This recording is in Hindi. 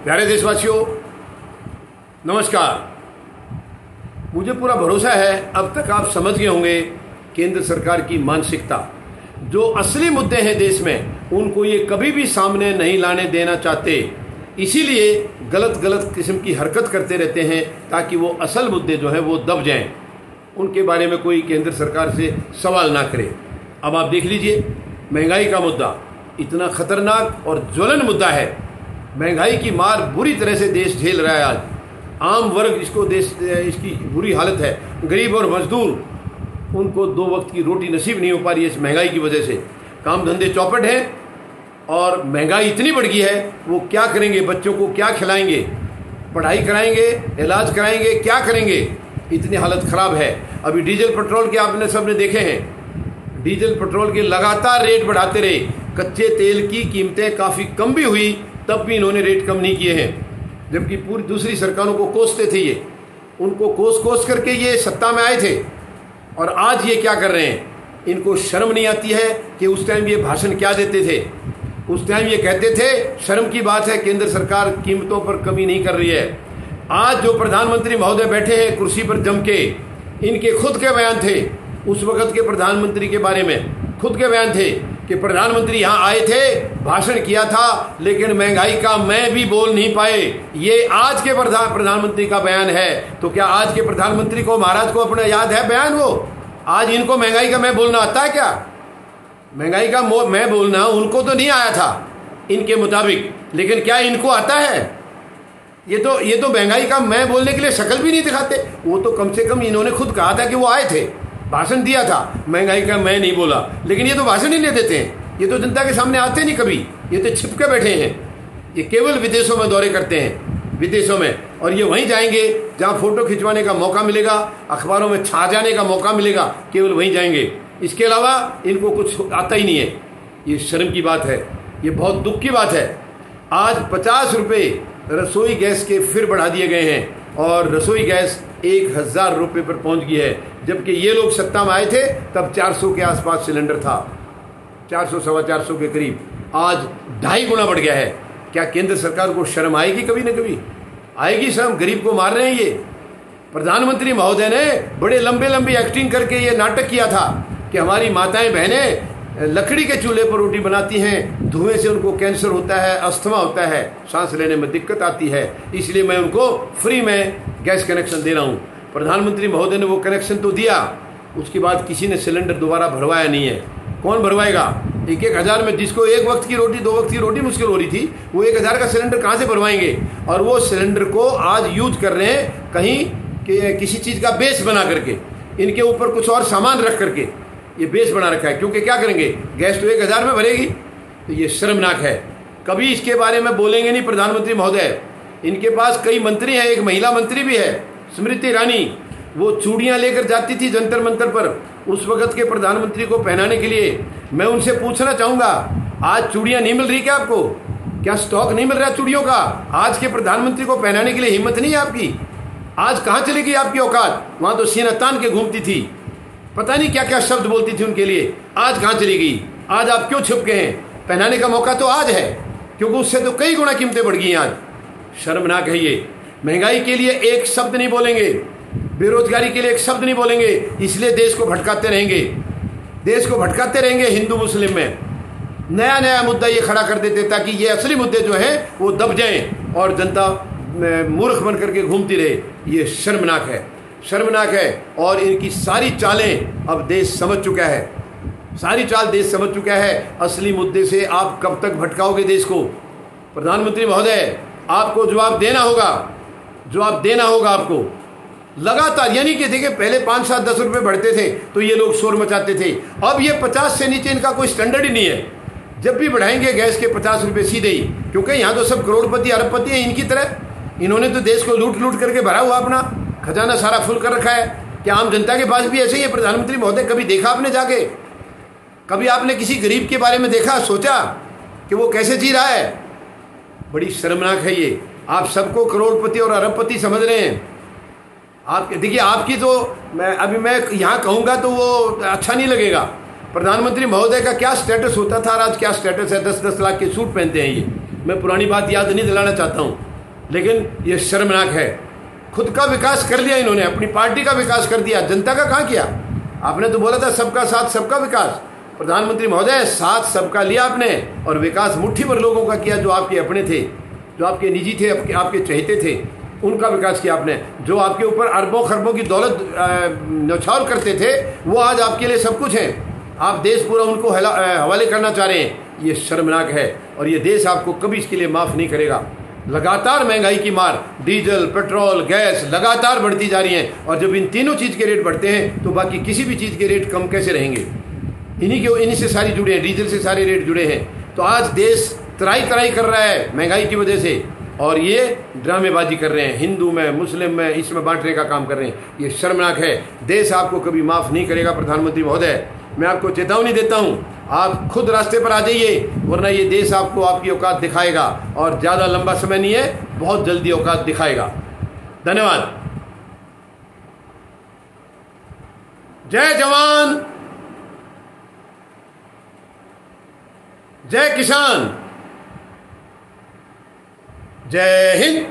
प्यारे देशवासियों, नमस्कार। मुझे पूरा भरोसा है अब तक आप समझ गए होंगे केंद्र सरकार की मानसिकता। जो असली मुद्दे हैं देश में उनको ये कभी भी सामने नहीं लाने देना चाहते, इसीलिए गलत गलत किस्म की हरकत करते रहते हैं ताकि वो असल मुद्दे जो हैं वो दब जाएं, उनके बारे में कोई केंद्र सरकार से सवाल ना करे। अब आप देख लीजिए, महंगाई का मुद्दा इतना खतरनाक और ज्वलन मुद्दा है। महंगाई की मार बुरी तरह से देश झेल रहा है। आज आम वर्ग इसकी बुरी हालत है। गरीब और मजदूर, उनको 2 वक्त की रोटी नसीब नहीं हो पा रही है इस महंगाई की वजह से। काम धंधे चौपट हैं और महंगाई इतनी बढ़ गई है, वो क्या करेंगे? बच्चों को क्या खिलाएंगे? पढ़ाई कराएंगे, इलाज कराएंगे, क्या करेंगे? इतनी हालत खराब है। अभी डीजल पेट्रोल के आपने सबने देखे हैं, डीजल पेट्रोल के लगातार रेट बढ़ाते रहे। कच्चे तेल की कीमतें काफ़ी कम भी हुई, तब भी इन्होंने रेट कम नहीं किए हैं, जबकि पूरी दूसरी सरकारों को कोसते थे। ये उनको कोस करके ये सत्ता में आए थे और आज ये क्या कर रहे हैं? इनको शर्म नहीं आती है कि उस टाइम ये भाषण क्या देते थे? उस टाइम ये कहते थे, शर्म की बात है, केंद्र सरकार कीमतों पर कमी नहीं कर रही है। आज जो प्रधानमंत्री महोदय बैठे हैं कुर्सी पर जम के, इनके खुद के बयान थे उस वक्त के प्रधानमंत्री के बारे में। खुद के बयान थे कि प्रधानमंत्री यहाँ आए थे, भाषण किया था, लेकिन महंगाई का मैं भी बोल नहीं पाए। ये आज के प्रधानमंत्री का बयान है। तो क्या आज के प्रधानमंत्री को, महाराज को अपना याद है बयान? वो आज इनको महंगाई का मैं बोलना आता है क्या? महंगाई का मैं बोलना उनको तो नहीं आया था इनके मुताबिक, लेकिन क्या इनको आता है? ये तो महंगाई का मैं बोलने के लिए शक्ल भी नहीं दिखाते। वो तो कम से कम इन्होंने खुद कहा था कि वो आए थे, भाषण दिया था, महंगाई का मैं नहीं बोला। लेकिन ये तो भाषण ही नहीं देते हैं, ये तो जनता के सामने आते नहीं कभी, ये तो छिपके बैठे हैं। ये केवल विदेशों में दौरे करते हैं, विदेशों में, और ये वहीं जाएंगे जहां फोटो खिंचवाने का मौका मिलेगा, अखबारों में छा जाने का मौका मिलेगा, केवल वहीं जाएंगे। इसके अलावा इनको कुछ आता ही नहीं है। ये शर्म की बात है, ये बहुत दुख की बात है। आज 50 रुपये रसोई गैस के फिर बढ़ा दिए गए हैं और रसोई गैस 1000 रुपये पर पहुंच गई है, जबकि ये लोग सत्ता में आए थे तब 400 के आसपास सिलेंडर था, 400 सवा 400 के करीब। आज 2.5 गुना बढ़ गया है। क्या केंद्र सरकार को शर्म आएगी? कभी न कभी आएगी शर्म। गरीब को मार रहे हैं ये। प्रधानमंत्री महोदय ने बड़े लंबी एक्टिंग करके ये नाटक किया था कि हमारी माताएं बहनें लकड़ी के चूल्हे पर रोटी बनाती हैं, धुएं से उनको कैंसर होता है, अस्थमा होता है, सांस लेने में दिक्कत आती है, इसलिए मैं उनको फ्री में गैस कनेक्शन दे रहा हूँ। प्रधानमंत्री महोदय ने वो कनेक्शन तो दिया, उसके बाद किसी ने सिलेंडर दोबारा भरवाया नहीं है। कौन भरवाएगा? 1-1 हज़ार में जिसको 1 वक्त की रोटी 2 वक्त की रोटी मुश्किल हो रही थी, वो 1 हज़ार का सिलेंडर कहाँ से भरवाएंगे? और वो सिलेंडर को आज यूज कर रहे हैं कहीं किसी चीज़ का बेस बना करके, इनके ऊपर कुछ और सामान रख करके ये बेस बना रखा है। क्योंकि क्या करेंगे? गैस तो 1 हज़ार में भरेगी। तो ये शर्मनाक है। कभी इसके बारे में बोलेंगे नहीं प्रधानमंत्री महोदय। इनके पास कई मंत्री हैं, एक महिला मंत्री भी है, स्मृति ईरानी। वो चूड़ियां लेकर जाती थी जंतर मंतर पर उस वक्त के प्रधानमंत्री को पहनाने के लिए। मैं उनसे पूछना चाहूंगा, आज चूड़ियां नहीं मिल रही क्या आपको? क्या स्टॉक नहीं मिल रहा चूड़ियों का? आज के प्रधानमंत्री को पहनाने के लिए हिम्मत नहीं है आपकी? आज कहाँ चली गई आपकी औकात? वहां तो सीना तान के घूमती थी, पता नहीं क्या क्या शब्द बोलती थी उनके लिए। आज कहाँ चली गई? आज आप क्यों छुप गए हैं? पहनाने का मौका तो आज है, क्योंकि उससे तो कई गुना कीमतें बढ़ गई हैं आज। शर्मनाक है ये। महंगाई के लिए एक शब्द नहीं बोलेंगे, बेरोजगारी के लिए एक शब्द नहीं बोलेंगे, इसलिए देश को भटकाते रहेंगे हिंदू मुस्लिम में। नया मुद्दा ये खड़ा कर देते ताकि ये असली मुद्दे जो हैं वो दब जाएं और जनता मूर्ख बन करके घूमती रहे। ये शर्मनाक है। और इनकी सारी चालें अब देश समझ चुका है, सारी चाल देश समझ चुका है। असली मुद्दे से आप कब तक भटकाओगे देश को? प्रधानमंत्री महोदय, आपको जवाब देना होगा आपको लगातार। यानी कि देखिए, पहले 5, 7, 10 रुपये बढ़ते थे तो ये लोग शोर मचाते थे। अब ये 50 से नीचे इनका कोई स्टैंडर्ड ही नहीं है। जब भी बढ़ाएंगे गैस के 50 रुपये सीधे ही, क्योंकि यहाँ तो सब करोड़पति अरबपति हैं इनकी तरह। इन्होंने तो देश को लूट करके भरा हुआ, अपना खजाना सारा फुल कर रखा है। क्या आम जनता के पास भी ऐसे ही है? प्रधानमंत्री महोदय, कभी देखा आपने जाके? कभी आपने किसी गरीब के बारे में देखा, सोचा कि वो कैसे जी रहा है? बड़ी शर्मनाक है ये। आप सबको करोड़पति और अरबपति समझ रहे हैं। आप देखिए, आपकी तो मैं यहाँ कहूँगा तो वो अच्छा नहीं लगेगा। प्रधानमंत्री महोदय का क्या स्टेटस होता था और आज क्या स्टेटस है? 10-10 लाख के सूट पहनते हैं ये। मैं पुरानी बात याद नहीं दिलाना चाहता हूँ, लेकिन ये शर्मनाक है। खुद का विकास कर लिया इन्होंने, अपनी पार्टी का विकास कर दिया, जनता का कहाँ किया? आपने तो बोला था सबका साथ सबका विकास। प्रधानमंत्री महोदय, साथ सबका लिया आपने और विकास मुट्ठी भर लोगों का किया, जो आपके अपने थे, जो आपके निजी थे, आपके चहेते थे, उनका विकास किया आपने। जो आपके ऊपर अरबों खरबों की दौलत न्यौछावर करते थे, वो आज आपके लिए सब कुछ हैं। आप देश पूरा उनको हवाले करना चाह रहे हैं। ये शर्मनाक है और ये देश आपको कभी इसके लिए माफ़ नहीं करेगा। लगातार महंगाई की मार, डीजल, पेट्रोल, गैस लगातार बढ़ती जा रही है और जब इन तीनों चीज़ के रेट बढ़ते हैं तो बाकी किसी भी चीज़ के रेट कम कैसे रहेंगे? इन्हीं से सारी जुड़े हैं, डीजल से सारे रेट जुड़े हैं। तो आज देश तराई तराई कर रहा है महंगाई की वजह से और ये ड्रामेबाजी कर रहे हैं, हिंदू में मुस्लिम में इसमें बांटने का काम कर रहे हैं। ये शर्मनाक है। देश आपको कभी माफ़ नहीं करेगा। प्रधानमंत्री महोदय, मैं आपको चेतावनी देता हूँ, आप खुद रास्ते पर आ जाइए, वरना ये देश आपको आपकी औकात दिखाएगा और ज़्यादा लंबा समय नहीं है, बहुत जल्दी औकात दिखाएगा। धन्यवाद। जय जवान, जय किसान, जय हिंद।